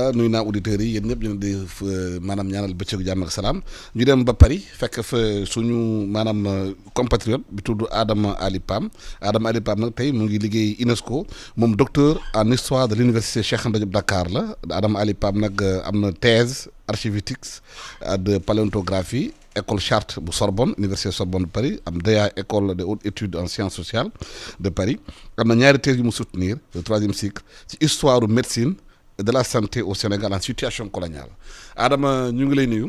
Dia nuyu naa auditeurs yi yéen ñëpp ñu di maanaam ñaanal bëccëgu jàmm ak salaam ñu dem ba Paris fekk fa suñu maanaam compatriote bi tudd Adama Ali Pam Adama Ali Pam nag tey mu ngi liggéey UNESCO moom docteur en histoire de l'université Cheikh Anta Diop Dakar la Adama Ali Pam nag am na thèse archivistique de paléontologie école Chartres bu Sorbonne université Sorbonne de Paris am DEA école de hautes études en sciences sociales de Paris am na ñaari thèses yu mu soutenir le troisième cycle ci histoire médecine de la santé au Sénégal en situation coloniale Adama ñu ngi lay nuyu.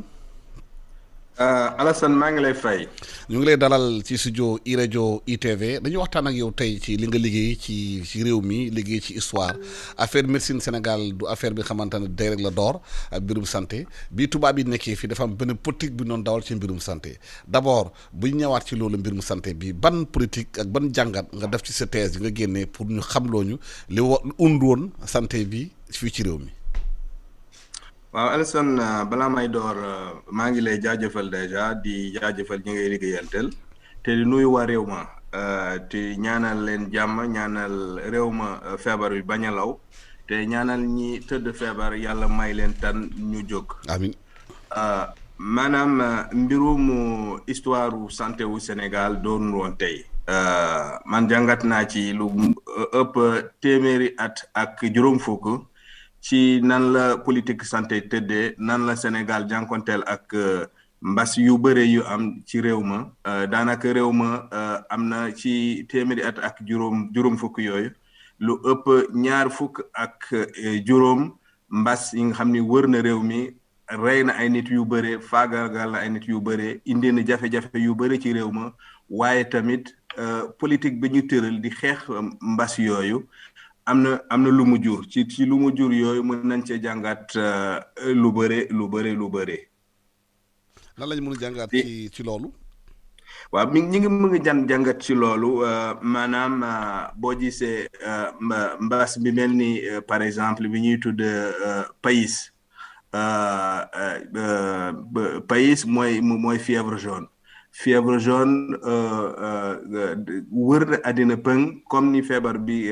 Alassane maa ngi lay fay. ñu ngi lay dalal ci studio iRadio ITV dañuy waxtaan ak yow tey ci li nga liggéey ci réew mi liggéey ci histoire affaire médecine Sénégal du affaire bi xamante ne day rek la door ak mbirum santé bi tubaab yi nekkee fii dafa am benn politique bi noonu dawal ci mbirum santé d'abord bu ñu ñëwaat ci loolu mbirum santé bi ban politique ak ban jàngat nga def ci sa thèse yi nga génnee pour ñu xamloo ñu li und woon santé bi fii ci réew mi. waaw Alassane balaa may door maa ngi lay jaajëfal déjà di jaajëfal ñi ngay liggéeyantel te di nuyu waa réew ma te ñaanal leen jàmm ñaanal réew ma feebar bi bañ a law te ñaanal ñi tëdd feebar yàlla may leen tan ñu jóg. amiin. maanaam mbirum histoire santé wu Sénégal doon woon tey man jàngat naa ci lu ëpp téeméeri at ak juróom fukk. ci nan la politique santé tëddee nan la Sénégal jànkonteel ak mbas yu bëre yu am ci réew ma daanaka réew ma am na ci téeméeri at ak juróom fukk yooyu lu ëpp ñaar fukk ak juróom mbas yi nga xam ni wër na réew mi rey na ay nit yu bëre faagaagal na ay nit yu bëre indi na jafe-jafe yu bëre ci réew ma waaye tamit politique bi ñu tëral di xeex mbas yooyu am na lu mu jur ci lu mu jur yooyu mën nañ cee jàngat lu bëre. lan lañ mën a jàngat ci loolu. waaw ñi ngi mën a jàngat ci loolu maanaam boo gisee mbas bi mel ni par exemple bi ñuy tudd pays mooy fièvre jaune. fièvre jaune wër na àddina pëng comme ni feebar bi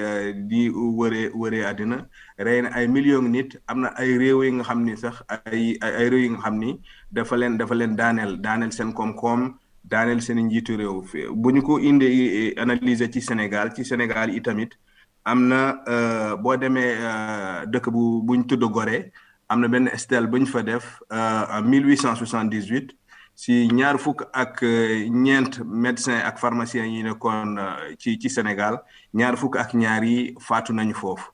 di wëree àddina rey na ay millions nit am na ay réew yi nga xam ni sax ay réew yi nga xam ni dafa leen daaneel seen koom-koom daaneel seen njiitu réew bu ñu ko indi analyser ci Sénégal yi tamit am na boo demee dëkk buñ tudd Gorée am na benn stèle bu ñu fa def en 1878 si ñaar fukk ak ñeent médecins ak pharmaciens yi nekkoon ci Sénégal ñaar fukk ak ñaar yi faatu nañu foofu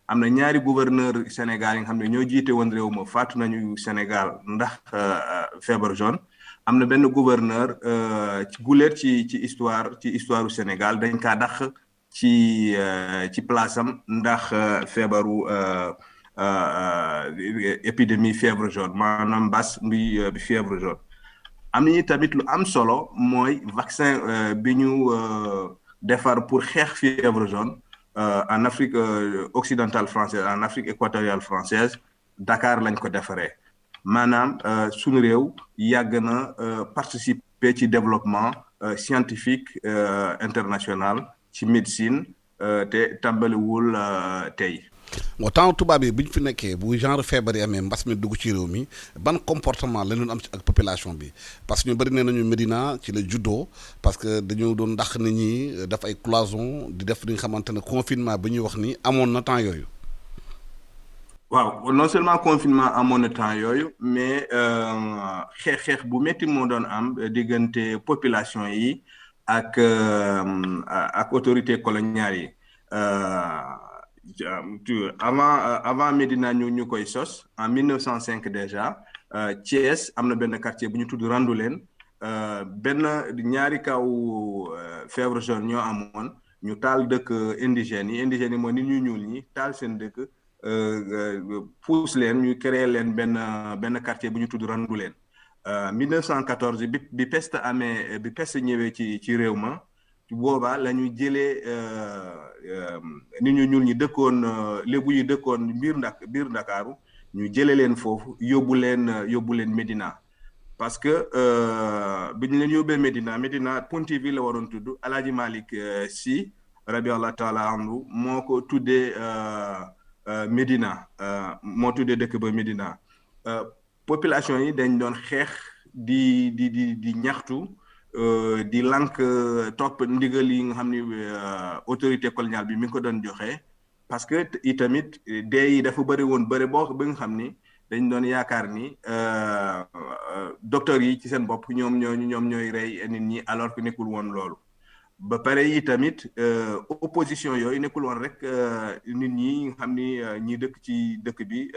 am na ñaari gouverneur Sénégal yi nga xam ne ñoo jiite woon réew ma faatu nañu Sénégal ndax feebar jaune am na benn gouverneur ci guleet ci histoire u Sénégal dañ kaa dàq ci place am ndax feebaru épidémie fièvre jaune maanaam mbas bi fièvre jaune. am nañu tamit lu am solo mooy vaccin bi ñu defar pour xeex fièvre jaune en Afrique occidentale française en Afrique équatoriale française Dakar lañ ko defaree maanaam suñu réew yàgg na participer ci développement scientifique international ci médecine te tàmbaliwul tey. moo temps tubaab yi bu ñu fi nekkee bu genre feebar yi amee mbas mi dugg ci réew mi ban comportement la ñu am ci ak population bi parce que ñu bëri nee nañu Médina ci la juddoo parce que dañoo doon ndax nit ñi def ay cloison di def li nga xamante ne confinement bi ñuy wax ni amoon na temps yooyu. waaw non seulement confinement amoon na temps yooyu mais xeex bu métti moo doon am diggante population yi ak autorité coloniale yi. avant Médina ñu koy sos en 1905 déjà Thiès am na benn quartier bu ñu tudd Randoulène ñaari kaw fièvre jaune ñoo amoon ñu taal dëkk indigènes yi mooy nit ñu ñuul ñi taal seen dëkk pousse leen ñu créer leen benn quartier bu ñu tudd Randoulène 1914 bi peste ñëwee ci réew ma boobaa la ñu jëlee nit ñu ñuul ñi dëkkoon lébu yi dëkkoon biir Ndakaaru ñu jëlee leen foofu yóbbu leen Médina parce que bi ñu leen yóbbee Médina Pontiville la waroon tudd Alaaji Malick Sy radiyallahu taala anhu moo ko tuddee Médina moo tuddee dëkk ba Médina population yi dañ doon xeex di ñaxtu di lank topp ndigal yi nga xam ni autorité coloniale bi mi ngi ko doon joxe parce que itamit dee yi dafa bëri woon bëri boo ba nga xam ni dañ doon yaakaar ni docteur yi ci seen bopp ñoom ñooy rey nit ñi alors que nekkul woon loolu ba pare yi tamit opposition yooyu nekkul woon rek nit ñi nga xam ni ñi dëkk ci dëkk bi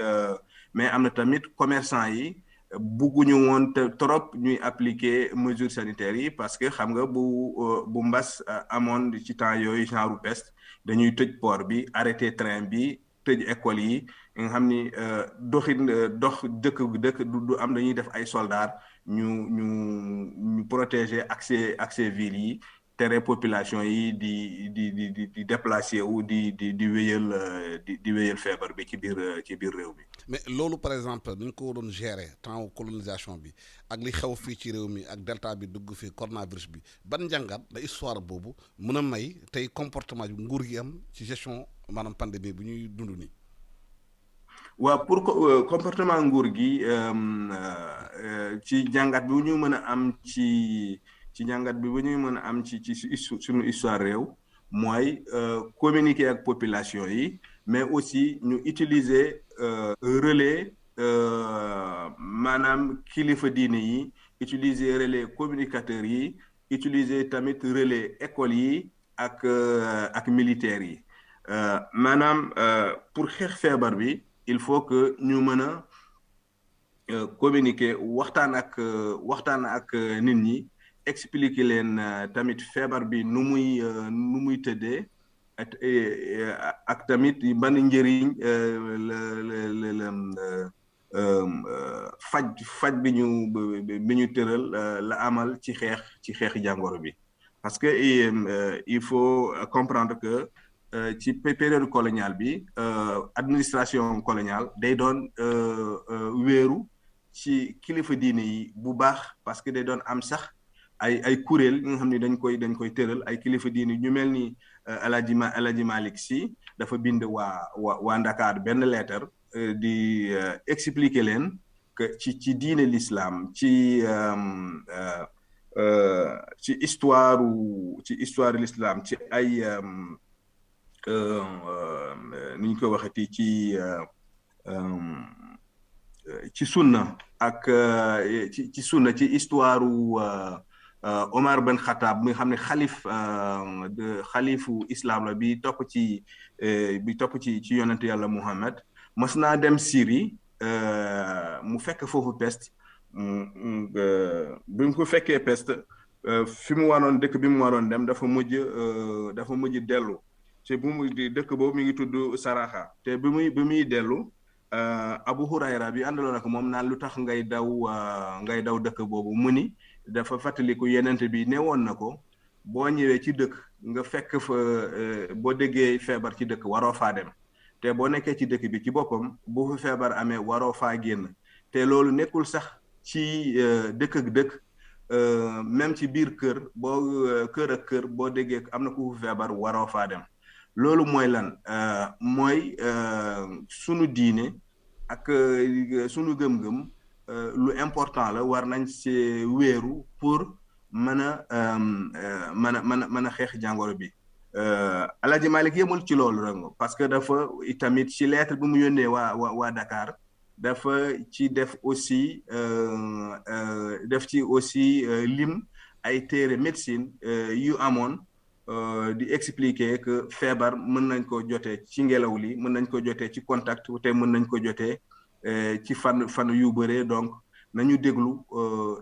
mais am na tamit commerçant yi bugguñu woon trop ñuy appliquer mesures sanitaires yi parce que xam nga bu mbas amoon ci temps yooyu genre peste dañuy tëj port bi arrêter train bi tëj école yi nga xam ni dox dëkk du am dañuy def ay soldats ñu protéger accès ville yi tere population yi di déplacer wu di wéyal feebar bi ci biir réew mi. mais loolu par exemple ni ñu ko doon gérer temps colonisation bi ak li xew fii ci réew mi ak delta bi dugg fii coronavirus bi ban njàngat la histoire boobu mën a may tey comportement bi nguur gi am ci gestion maanaam pandémie bu ñuy dund nii. waaw pour comportement nguur gi ci jàngat bi ñu mën a am ci njàngat bi bu ñuy mën a am ci suñu histoire réew mooy communiquer ak population yi mais aussi ñu utiliser relais maanaam kilifa diine yi utiliser relais communicateurs yi utiliser tamit relais école yi ak militaires yi maanaam pour xeex feebar bi il faut que ñu mën a communiquer waxtaan ak nit ñi expliquer leen tamit feebar bi nu muy tëddee ak tamit ban njëriñ faj bi ñu tëral la amal ci xeex jàngoro bi parce que il faut comprendre que ci période coloniale bi administration coloniale day doon wéeru ci kilifa diine yi bu baax parce que day doon am sax ay kuréel yi nga xam ne dañ koy tëral ay kilifa diine ñu mel ni El Hadji Malick Sy dafa bind waa Ndakaar benn lettre di expliquer leen que ci diine l'islam ci histoire l'islam ci ay ni ñu ko waxati ci sunna ak ci sunna ci histoire Omar Ben Khattab mi nga xam ne xalifu islam la bi topp ci yonent yàlla Muhammad mas naa dem Syrie mu fekk foofu peste bi mu ko fekkee peste dëkk bi mu waroon dem dafa mujj dellu te dëkk boobu mi ngi tudd Saraxa te bi muy dellu Abu Hurayra bi àndaloon ak moom naan lu tax ngay daw dëkk boobu mu ni dafa fàttaliku yenent bi ne woon na ko boo ñëwee ci dëkk nga fekk fa boo déggee feebar ci dëkk waroo faa dem te boo nekkee ci dëkk bi ci boppam bu fa feebar amee waroo faa génn te loolu nekkul sax ci dëkk ak dëkk même ci biir kër kër ak kër boo déggee am na ku feebar waroo faa dem loolu mooy lan mooy sunu diine ak sunu gëm-gëm lu important la war nañ ci wéeru pour mën a xeex jàngoro bi El Hadji Malick yemul ci loolu rek parce que dafa itamit ci lettre bi mu yónnee waa Dakar dafa ci def aussi lim ay téere médecine yu amoon di expliquer que feebar mën nañ ko jotee ci ngelaw li mën nañ ko jotee ci contact te mën nañ ko jotee ci fan yu bëree donc nañu déglu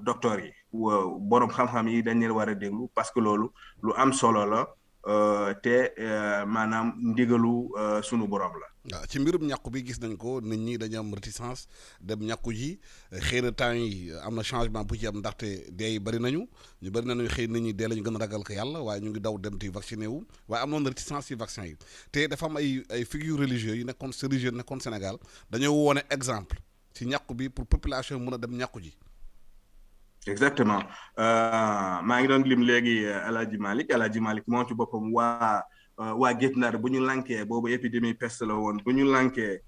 docteur yi boroom xam-xam yi dañ leen war a déglu parce que loolu lu am solo la te maanaam ndigalu sunu borom la. waaw ci mbirum ñàkku bi gis nañ ko nit ñi dañu am réticence dem ñàkku ji xëy na temps yi am na changement bu ci am ndaxte dee yi bëri nañu ñu bëri nañu xëy nit ñi dee lañu gën a ragal ko yàlla waaye ñu ngi daw dem ti vacciné wu waaye am noon réticence ci vaccin yi te dafa am ay figures religieux yu nekkoon Sénégal dañoo wone exemple ci ñàkku bi pour population mën a dem ñàkku ji. exactement maa ngi doon lim léegi El Hadji Malick moo ci boppam waa waa Guet Ndar bu ñu lànkee boobu épidémie peste la woon bu ñu lànkee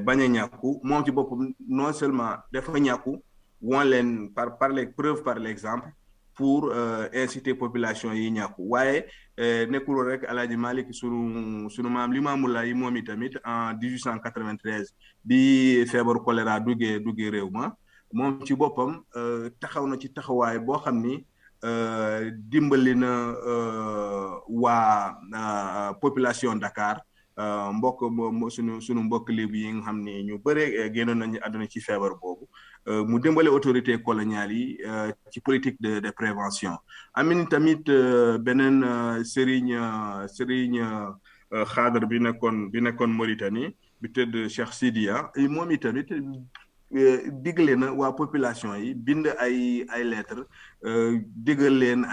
bañ a ñàkku moom ci boppam non seulement dafa ñàkku woon leen par les preuves par l'exemple pour inciter population yi ñàkku waaye nekkul rek Alaaji Malick sunu maam Limaamu Laay moom itamit en 1893 bi feebaru choléra duggee réew ma moom ci boppam taxaw na ci taxawaay boo xam ni dimbali na waa population Dakar mbokk sunu mbokk Lébu yi nga xam ni ñu bëre génnoon nañu àdduna ci feebar boobu mu dimbale autorité coloniale yi ci politique de prévention amin tamit beneen Serigne xaadar bi nekkoon Mauritanie bi tëdd Cheikh Sidiya moom itamit digle na waa population yi bind ay lettres digal leen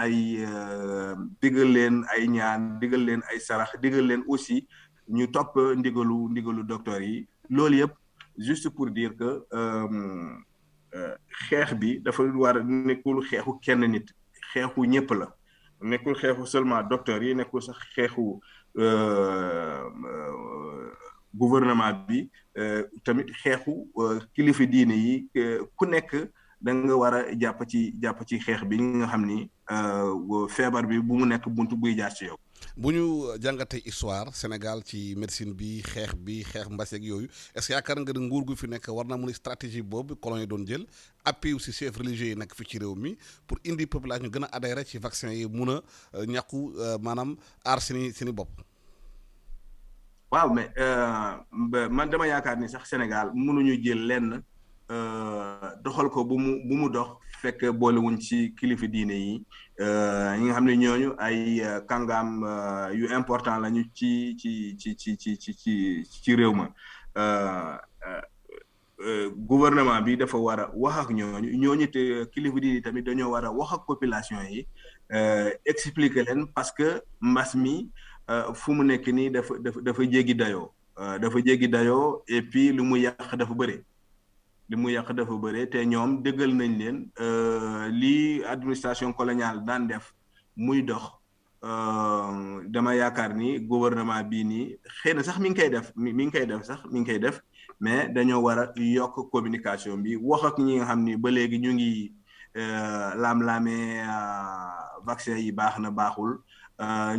ay ñaan digal leen ay sarax digal leen aussi ñu topp ndigalu docteur yi loolu yëpp juste pour dire que xeex bi dafa war a nekkul xeexu kenn nit xeexu ñëpp la nekkul xeexu seulement docteur yi nekkul sax xeexu gouvernement bi tamit xeexu kilifa diine yi ku nekk da nga war a jàpp ci xeex bi nga xam ni feebar bi bu mu nekk buntu buy jaar ci yow. bu ñu jàngatee histoire Sénégal ci médecine bi xeex mbas yeeg yooyu est-ce que yaakaar nga ne nguur gu fi nekk war naa mun stratégie boobu colon yi doon jël appui aussi chefs religieux yi nekk fi ci réew mi pour indi population gën a adhéré ci vaccin yi mun a ñàkku maanaam aar seeni bopp. waaw mais man dama yaakaar ni sax Sénégal mënuñu jël lenn doxal ko bu mu dox fekk boolewuñ ci kilifa diine yi ñi nga xam ne ñooñu ay kàngaam yu important lañu ci réew ma gouvernement bi dafa war a wax ak ñooñu te kilifa diine tamit dañoo war a wax ak population yi expliquer leen parce que mbas mi fu mu nekk nii dafa jéggi dayoo et puis lu mu yàq dafa bëri te ñoom dëggal nañ leen lii administration coloniale daan def muy dox dama yaakaar ni gouvernement bii nii xëy na sax mi ngi koy def mais dañoo war a yokk communication bi wax ak ñi nga xam ni ba léegi ñu ngi laam-laamee vaccin yi baax na baaxul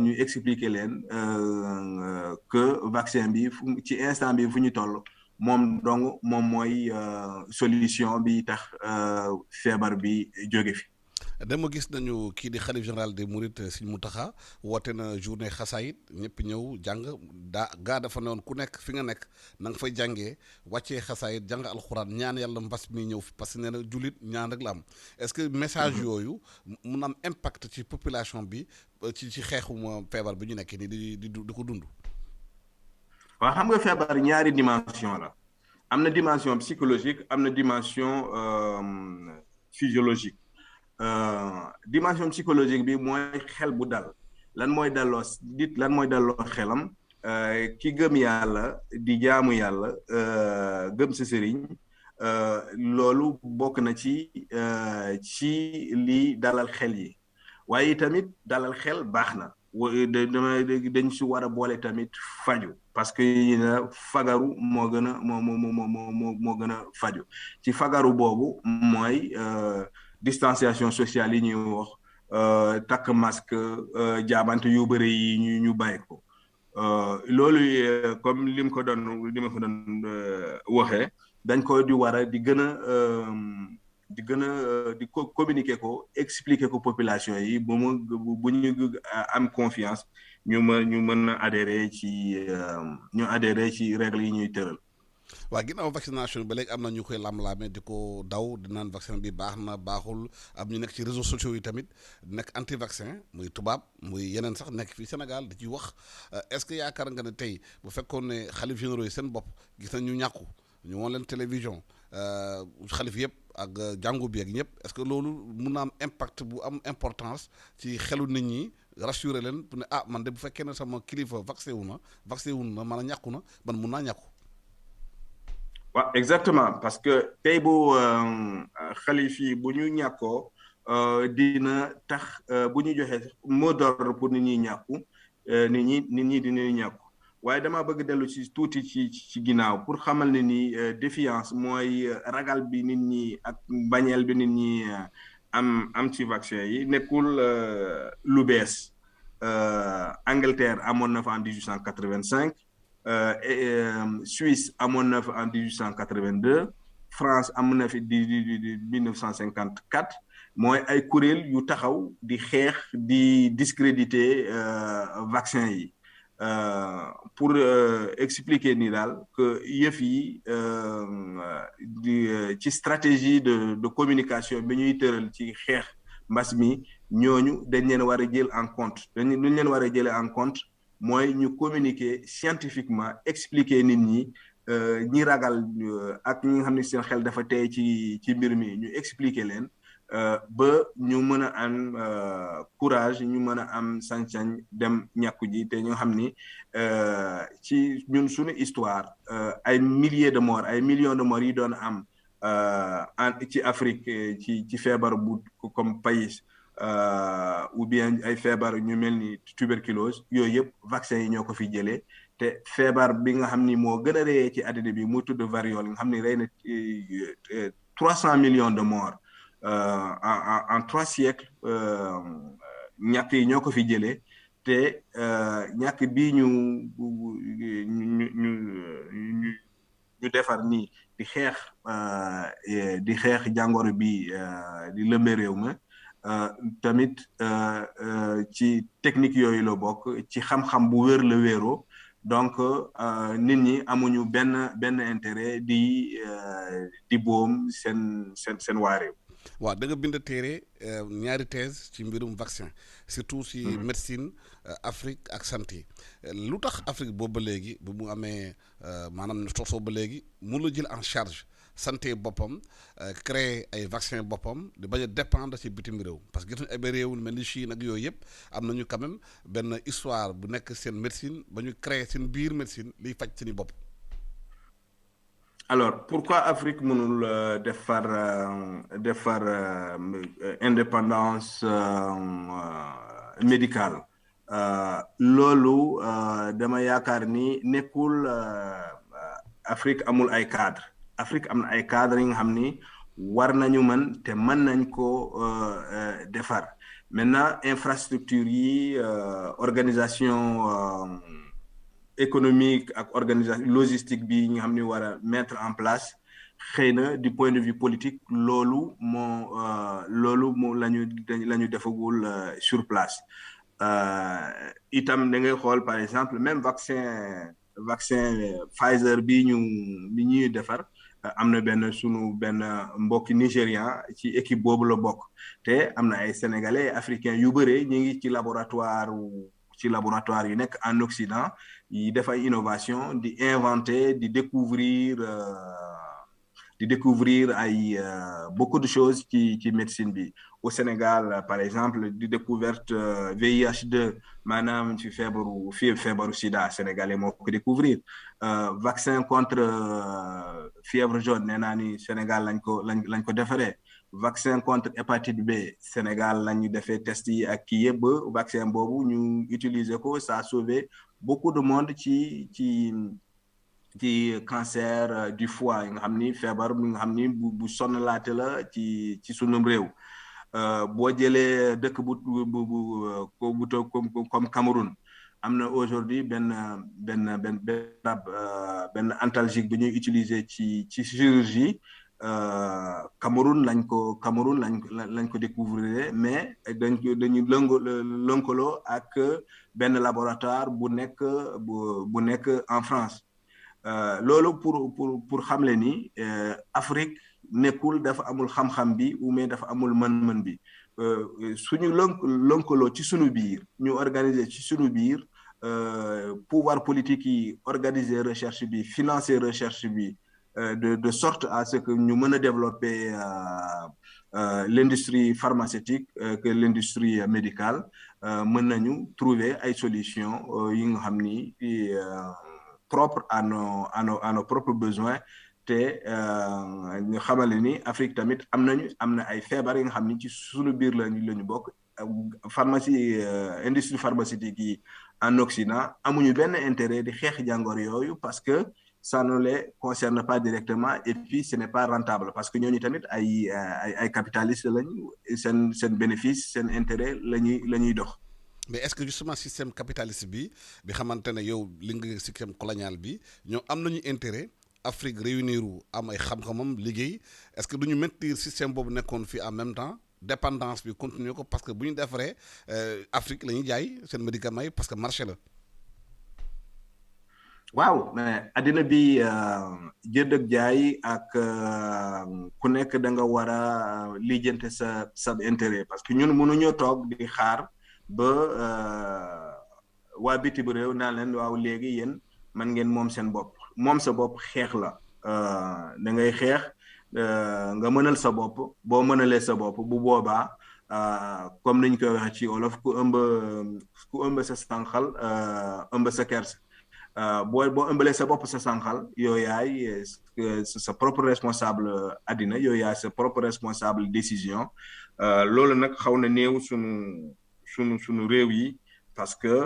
ñu expliquer leen que vaccin bi ci instant bi fu ñu toll moom dong moom mooy solution bi tax feebar bi jóge fi. dama gis nañu kii di xalif général des Mourides Serigne Mountakha woote na journée xasaayit ñëpp ñëw jàng dafa ne woon ku nekk fi nga nekk na nga fay jàngee wàccee xasaayit jàng alxuraan ñaan yàlla mbas mi ñëw parce que nee na jullit ñaan rek la am est-ce que message yooyu mun am impact ci population bi ci xeexuma feebar bi ñu nekk nii di ko dund. waaw xam nga feebar ñaari dimension la am na dimension psychologique am na dimension physiologique. Dimension psychologique bi mooy xel bu dal lan mooy dalloo xelam ki gëm yàlla di jaamu yàlla gëm sa sëriñ loolu bokk na ci li dalal xel yi waaye tamit dalal xel baax na dañ si war a boole tamit faju parce que fagaru moo gën a faju ci fagaru boobu mooy distanciation sociale yi ñuy wax takk masque jaabante yu bëri yi ñu bàyyi ko loolu comme li ma ko doon waxee dañ ko di war a di communiquer ko expliquer ko population yi bu ñu am confiance ñu mën a adhérer ci règles yi ñuy tëral. waaw ginnaaw vaccination ba léegi am na ñu koy lam-laame di ko daw di naan vaccin bi baax na baaxul am ñu nekk ci réseaux sociaux yi tamit nekk anti vaccin muy tubaab muy yeneen sax nekk fii Sénégal di ci wax est-ce que yaakaar nga ne tey bu fekkoon ne xalif généraux yi seen bopp gis nañ ñu ñàkku ñu woon leen télévision xalif yëpp ak jàngu bi ak ñëpp est-ce que loolu mun na am impact bu am importance ci xelu nit ñi rassurer leen pour ne man de bu fekkee ne sama kilifa vacciné wu na man a ñàkku na man mun naa ñàkku. waaw exactement parce que tey bu xalif yi bu ñu ñàkkoo dina tax bu ñu joxee mot d'ordre pour nit ñi ñàkku nit ñi dinañu ñàkku waaye dama bëgg dellu ci tuuti ci ginnaaw pour xamal ne ni défiance mooy ragal bi nit ñi ak bañeel bi nit ñi am ci vaccin yi nekkul lu bees Angleterre amoon na fa en 1885 Suisse amoon na fa en 1882 France am na fi di 1954 mooy ay kuréel yu taxaw di xeex di discréditer vaccin yi pour expliquer ni daal que yëf yi ci stratégie de communication bi ñuy tëral ci xeex mbas mi ñooñu dañ leen war a jël en compte luñ leen war a jëlee en compte mooy ñu communiquer scientifiquement expliquer nit ñi ñi ragal ak ñi nga xam ne seen xel dafa tey ci mbir mi ñu expliquer leen ba ñu mën a am courage ñu mën a am sañ-sañ dem ñàkku ji te ñu xam ni ci ñun suñu histoire ay milliers de morts ay millions de morts yi doon am ci Afrique ci feebar bu comme pays ou bien ay feebar ñu mel ni tuberculose yooyu yëpp vaccin yi ñoo ko fi jëlee te feebar bi nga xam ni moo gën a rëyee ci àddina bi mu tudd variole nga xam ni rey na 300 millions de morts en 3 siècles ñàkk yi ñoo ko fi jëlee te ñàkk bii ñu defar nii di xeex jàngoro bi di lëmbe réew ma tamit ci technique yooyu la bokk ci xam-xam bu wér la wéeroo donc nit ñi amuñu benn intérêt di boom seen waa réew. waaw da nga bind téere ñaari thèse ci mbirum vaccin surtout ci médecine Afrique ak santé lu tax Afrique boobu ba léegi bu mu amee maanaam sosoo ba léegi mun la jël en charge santé boppam créer ay vaccin boppam di bañ a dépendre ci bitim réew parce que gis nañu ay réew mel ni Chine ak yooyu yëpp am nañu quand même benn histoire bu nekk seen médecine ba ñu créer seen biir médecine liy faj seeni bopp. Alors, pourquoi Afrique mënul defar indépendance médicale loolu dama yaakaar ni nekkul Afrique amul ay cadre Afrique am na ay cadre yi nga xam ni war nañu mën te mën nañ ko defar maintenant infrastructure yi organisation économique ak organisation logistique bi nga xam ni war a mettre en place xëy na du point de vue politique loolu moo la ñu defagul sur place itam da ngay xool par exemple même vaccin Pfizer bi ñuy defar am na sunu benn mbokki nigérian ci équipe boobu la bokk te am na ay sénégalais africains yu bëre ñu ngi ci laboratoire yu nekk en Occident yi def ay innovation di inventer di découvrir ay beaucoup de choses ci médecine bi au Sénégal par exemple di découverte VIH2 maanaam ci feebaru sida sénégalais moo ko découvrir vaccin contre fièvre jaune nee naa ni Sénégal lañ ko defaree vaccin contre hépatite B Sénégal lañu defee test yi ak kii yëpp ba vaccin boobu ñu utiliser ko ça a sauvé beaucoup de monde ci cancer du foie yi nga xam ni feebar bi nga xam ni bu sonnalaate la ci sunum réew boo jëlee dëkk bu comme Cameroun am na aujourd'hui benn antalgique bi ñuy utiliser ci chirurgie Cameroun lañ ko découvrir mais dañu lënkaloo ak benn laboratoire bu nekk en France loolu pour xamle ni Afrique nekkul dafa amul xam-xam bi ou mais dafa amul mën-mën bi suñu lënkaloo ci sunu biir ñu organiser ci sunu biir pouvoir politique yi organiser recherche bi financer recherche bi de sorte à ce que ñu mën a développer l'industrie pharmaceutique que l'industrie médicale mën nañu trouver ay solutions yi nga xam ni propre à nos propres besoins te ñu xamale ni Afrique tamit am na ay feebar yi nga xam ni ci sunu biir lañu bokk pharmacie industrie pharmaceutique yi en Occident amuñu benn intérêt di xeex jàngoro yooyu parce que ça ne les concerne pas directement et puis ce n'est pas rentable parce que ñooñu tamit ay capitalistes lañu seen bénéfice seen intérêt la ñuy dox. mais est-ce que justement système capitaliste bi xamante ne yow li nga système colonial bi ñoom am nañu intérêt Afrique réunir am ay xam-xamam liggéey est-ce que duñu maintenir système boobu nekkoon fii en même temps dépendance bi continuer ko parce que bu ñu defaree Afrique la ñuy jaay seen médicaments yi parce que marché la. waaw mais addina bi jënd ak jaay ak ku nekk da nga war a lijjante sa intérêt parce que ñun mënuñoo toog di xaar ba waa bitim réew naan leen waaw léegi yéen man ngeen moom seen bopp moom sa bopp xeex la da ngay xeex nga mënal sa bopp boo mënalee sa bopp bu boobaa comme niñ koy waxee ci wolof ku ëmb sa sànqal ëmb sa kersa. boo ëmbalee sa bopp sa sànqal yow yaay sa propre responsable àddina yow yaay sa propre responsable décision loolu nag xaw na néew sunu réew yi parce que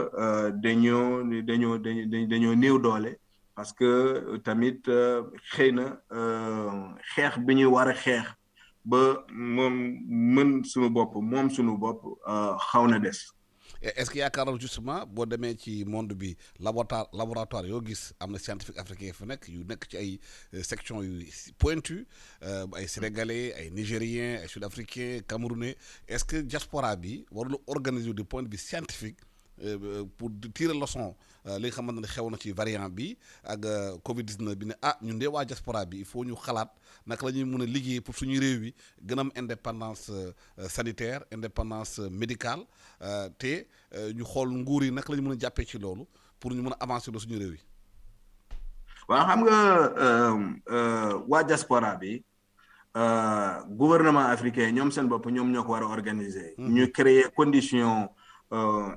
dañoo néew doole parce que tamit xëy na xeex bi ñuy war a xeex ba moom sunu bopp xaw na des. est-ce que yaakaaroon justement boo demee ci monde bi laboratoire yoo gis am na scientifique africain fa nekk yu nekk ci ay section yu pointu ay sénégalais ay nigériens ay sud-africains camerounais est-ce que diaspora bi warul organiser du point de vue scientifique pour tirer leçon li nga xamante ne xew na ci variant bi ak Covid 19 bi ne ñun de waa diaspora bi il faut ñu xalaat naka la ñuy mën a liggéey pour suñu réew yi gën a am indépendance sanitaire indépendance médicale te ñu xool nguur yi naka la ñu mën a jàppee ci loolu pour ñu mën a avancer suñu réew yi. waaw xam nga waa diaspora bi gouvernement africain ñoom seen bopp ñoom ñoo ko war a organiser. ñu créer condition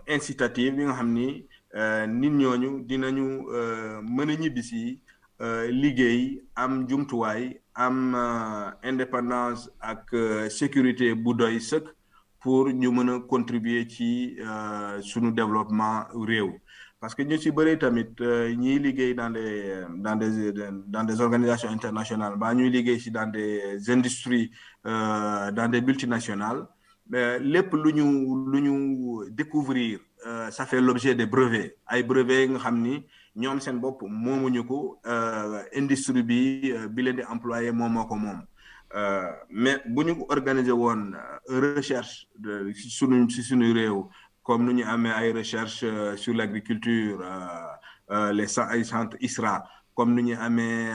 incitative yi nga xam ni nit ñooñu dinañu mën a ñibbisi liggéey am jumtuwaay am indépendance ak sécurité bu doy sëkk pour ñu mën a contribuer ci sunu développement réew parce que ñu ci bëri tamit ñiy liggéey dans des organisations internationales ba ñuy liggéey ci dans des industries dans des multinationales lépp lu ñu découvrir ça fait l'objet des brevets ay brevets nga xam ni ñoom seen bopp moomuñu ko industrie bi leen di employé moo ko moom mais bu ñu organiser woon recherche ci suñu réew comme nu ñu amee ay recherche sur l'agriculture ay centres ISRA comme nu ñu amee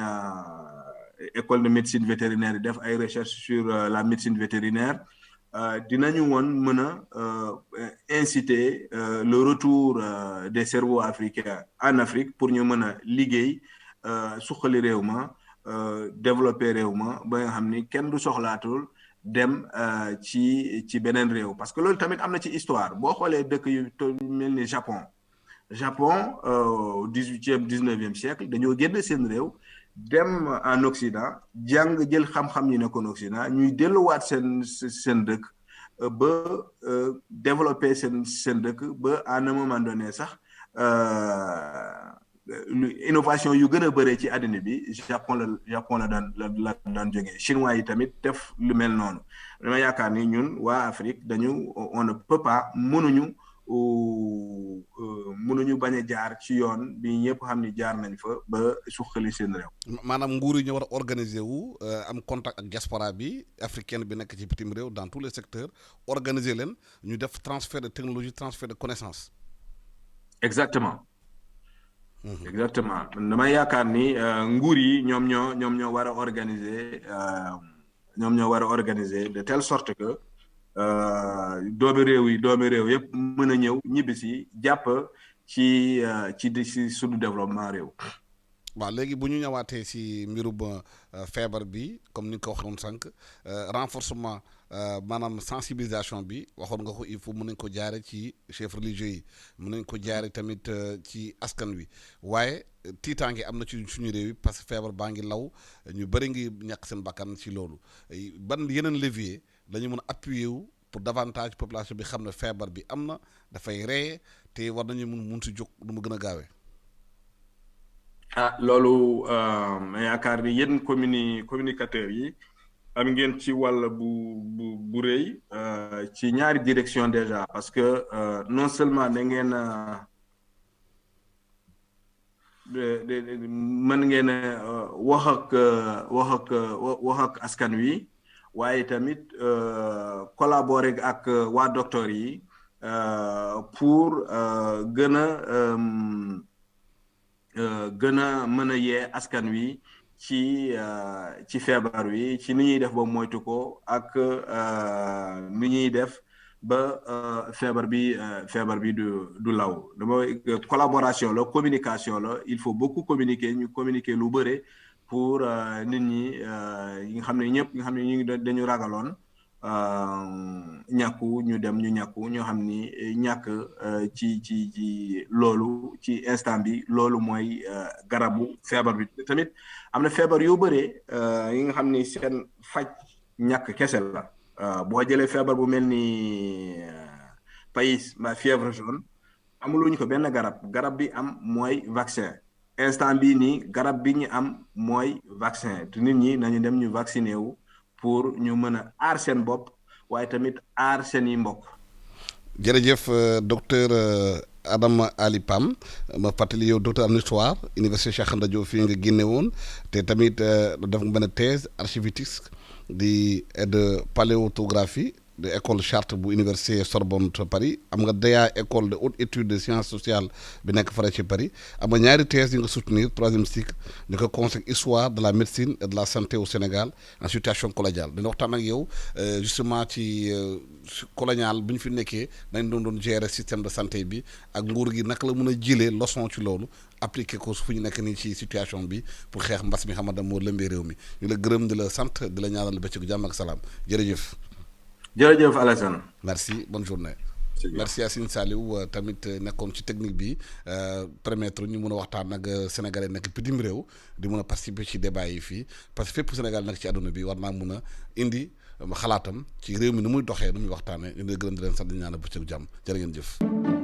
école de médecine vétérinaire yi def ay recherche sur la médecine vétérinaire dinañu woon mën a inciter le retour des cerveaux africains en Afrique pour ñu mën a liggéey suqali réew ma développer réew ma ba nga xam ni kenn du soxlaatul dem ci beneen réew parce que loolu tamit am na ci histoire boo xoolee dëkk yu mel ni Japon 18e 19e siècle dañoo génn seen réew dem en Occident jàng jël xam-xam yi nekkoon Occident ñuy delluwaat seen dëkk ba développer seen dëkk ba à un moment donné sax innovation yu gën a bëree ci àddina bi Japon la daan jógee chinois yi tamit def lu mel noonu dama yaakaar ni ñun waa Afrique on ne peut pas mënuñu bañ a jaar ci yoon bi ñëpp xam ni jaar nañ fa ba suqali seen réew. maanaam nguur yi ñu war a organiser wu am contact ak diaspora bi africaine bi nekk ci bitim réew dans tous les secteurs organiser leen ñu def transfert de technologie transfert de connaissance. exactement. exactement dama yaakaar ni nguur yi ñoom ñoo war a organiser de telle sorte que doomi réew yëpp mën a ñëw ñibbisi jàpp ci suñu développement réew. waaw léegi bu ñu ñëwaatee si mbirum feebar bi comme ni nga ko waxoon sànq renforcement maanaam sensibilisation bi waxoon nga ko il faut mën nañ ko jaare ci chefs religieux yi mën nañ ko jaare tamit ci askan wi waaye tiitaange am na ci suñu réew yi parce que feebar baa ngi law ñu bëri ngi ñàkk seen bakkan ci loolu ban yeneen levier la ñu mën a appuyer wu pour davantage population bi xam ne feebar bi am na dafay reye te war nañu mun si jóg nu mu gën a gaawee. Loolu ma yaakaar ni yéen communicateurs yi am ngeen ci wàll bu rëy ci ñaari direction déjà parce que non seulement da ngeen mën ngeen wax ak askan wi waaye tamit collaborer ak waa docteur yi pour gën a mën a yee askan wi ci feebar wi ci ni ñuy def ba moytu ko ak ni ñuy def ba feebar bi du law dama collaboration la communication la il faut beaucoup communiquer ñu communiquer lu bëre pour nit ñi yi nga xam ne ñëpp nga xam ne ñu ngi dañu ragaloon ñàkku ñu dem ñu ñàkku ñoo xam ni ñàkk ci loolu ci instant bi loolu mooy garabu feebar bi tamit am na feebar yu bëree yi nga xam ni seen faj ñàkk kese la boo jëlee feebar bu mel ni pays mbaa fièvre jaune amuluñu ko benn garab bi am mooy vaccin instant bii nii garab bi ñu am mooy vaccin te nit ñi nañu dem ñu vacciné wu pour ñu mën a aar seen bopp waaye tamit aar seen i mbokk. jërëjëf docteur Adama Ali Pam ma fàttali yow docteur en histoire université Cheikh Anta Diop fii nga génne woon te tamit def nga benn thèse archivistique de paléotographie de école Chartres bu université Sorbonne Paris am nga DEA école de haute étude de sciences sociales bi nekk fara ci Paris am nga ñaari thèse yi nga soutenir troisième cycle ñu ko conseil histoire de la médecine et de la santé au Sénégal en situation coloniale dina waxtaan ak yow justement ci colonial bi ñu fi nekkee dañ doon gérer système de santé bi ak nguur gi naka la mën a jëlee leçon ci loolu appliqué ko fu ñu nekk nii ci situation bi pour xeex mbas mi xamante moo lëmbee réew mi ñu la gërëm di la sant di la ñaanal bëccëgu jàmm ak salaam jërëjëf. jërëjëf Alassane. merci bonne journée. merci Yacine Saliou tamit nekkoon ci technique bi permettre ñu mun a waxtaan ak sénégalais nekk bitim réew di mun a participer ci débat yi fii parce que fépp Sénégal nekk ci àdduna bi war naa mun a indi xalaatam ci réew mi nu muy doxee nu muy waxtaanee ñu ngi gërëm di leen sant di ñaanal bëccëgu jàmm jërë ngeen jëf.